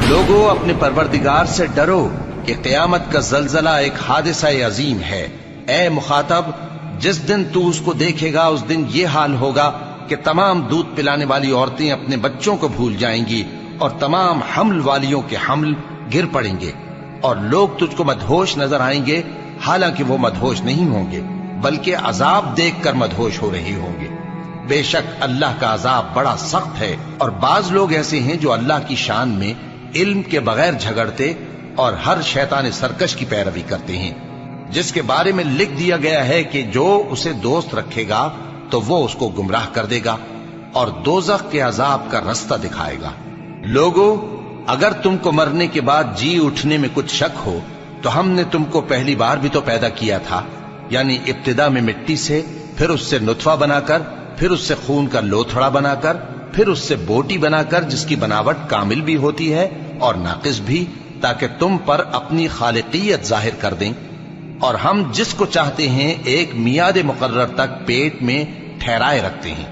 لوگوں اپنے پروردگار سے ڈرو کہ قیامت کا زلزلہ ایک حادثہ عظیم ہے۔ اے مخاطب، جس دن تو اس کو دیکھے گا اس دن یہ حال ہوگا کہ تمام دودھ پلانے والی عورتیں اپنے بچوں کو بھول جائیں گی اور تمام حمل والیوں کے حمل گر پڑیں گے، اور لوگ تجھ کو مدہوش نظر آئیں گے، حالانکہ وہ مدہوش نہیں ہوں گے بلکہ عذاب دیکھ کر مدہوش ہو رہے ہوں گے۔ بے شک اللہ کا عذاب بڑا سخت ہے، اور بعض لوگ ایسے ہیں جو اللہ کی شان میں علم کے بغیر جھگڑتے اور ہر شیطان سرکش کی پیروی کرتے ہیں، جس کے بارے میں لکھ دیا گیا ہے کہ جو اسے دوست رکھے گا تو وہ اس کو گمراہ کر دے گا اور دوزخ کے عذاب کا رستہ دکھائے گا۔ لوگو، اگر تم کو مرنے کے بعد جی اٹھنے میں کچھ شک ہو تو ہم نے تم کو پہلی بار بھی تو پیدا کیا تھا، یعنی ابتدا میں مٹی سے، پھر اس سے نطفہ بنا کر، پھر اس سے خون کا لوتھڑا بنا کر، پھر اس سے بوٹی بنا کر جس کی بناوٹ کامل بھی ہوتی ہے اور ناقص بھی، تاکہ تم پر اپنی خالقیت ظاہر کر دیں۔ اور ہم جس کو چاہتے ہیں ایک میعاد مقرر تک پیٹ میں ٹھہرائے رکھتے ہیں،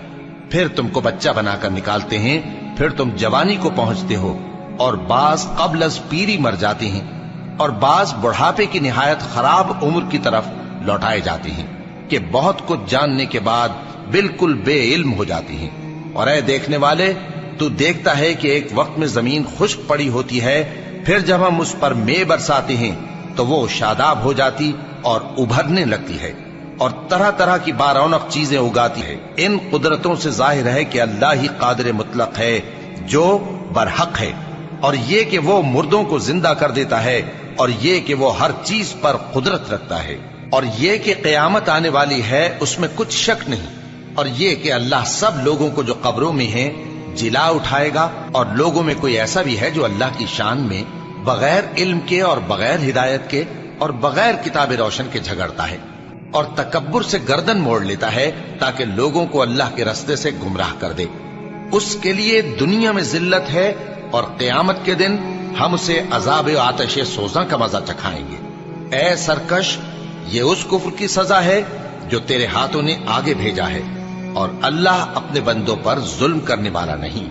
پھر تم کو بچہ بنا کر نکالتے ہیں، پھر تم جوانی کو پہنچتے ہو، اور بعض قبل از پیری مر جاتے ہیں، اور بعض بڑھاپے کی نہایت خراب عمر کی طرف لوٹائے جاتے ہیں کہ بہت کچھ جاننے کے بعد بالکل بے علم ہو جاتے ہیں۔ اور اے دیکھنے والے، تو دیکھتا ہے کہ ایک وقت میں زمین خشک پڑی ہوتی ہے، پھر جب ہم اس پر مے برساتے ہیں تو وہ شاداب ہو جاتی اور ابھرنے لگتی ہے اور طرح طرح کی بارونق چیزیں اگاتی ہے۔ ان قدرتوں سے ظاہر ہے کہ اللہ ہی قادر مطلق ہے جو برحق ہے، اور یہ کہ وہ مردوں کو زندہ کر دیتا ہے، اور یہ کہ وہ ہر چیز پر قدرت رکھتا ہے، اور یہ کہ قیامت آنے والی ہے اس میں کچھ شک نہیں، اور یہ کہ اللہ سب لوگوں کو جو قبروں میں ہیں جلا اٹھائے گا، اور لوگوں میں کوئی ایسا بھی ہے جو اللہ کی شان میں بغیر علم کے اور بغیر ہدایت کے اور بغیر کتاب روشن کے جھگڑتا ہے اور تکبر سے گردن موڑ لیتا ہے تاکہ لوگوں کو اللہ کے رستے سے گمراہ کر دے۔ اس کے لیے دنیا میں ذلت ہے، اور قیامت کے دن ہم اسے عذاب آتش سوزاں کا مزہ چکھائیں گے۔ اے سرکش، یہ اس کفر کی سزا ہے جو تیرے ہاتھوں نے آگے بھیجا ہے، اور اللہ اپنے بندوں پر ظلم کرنے والا نہیں۔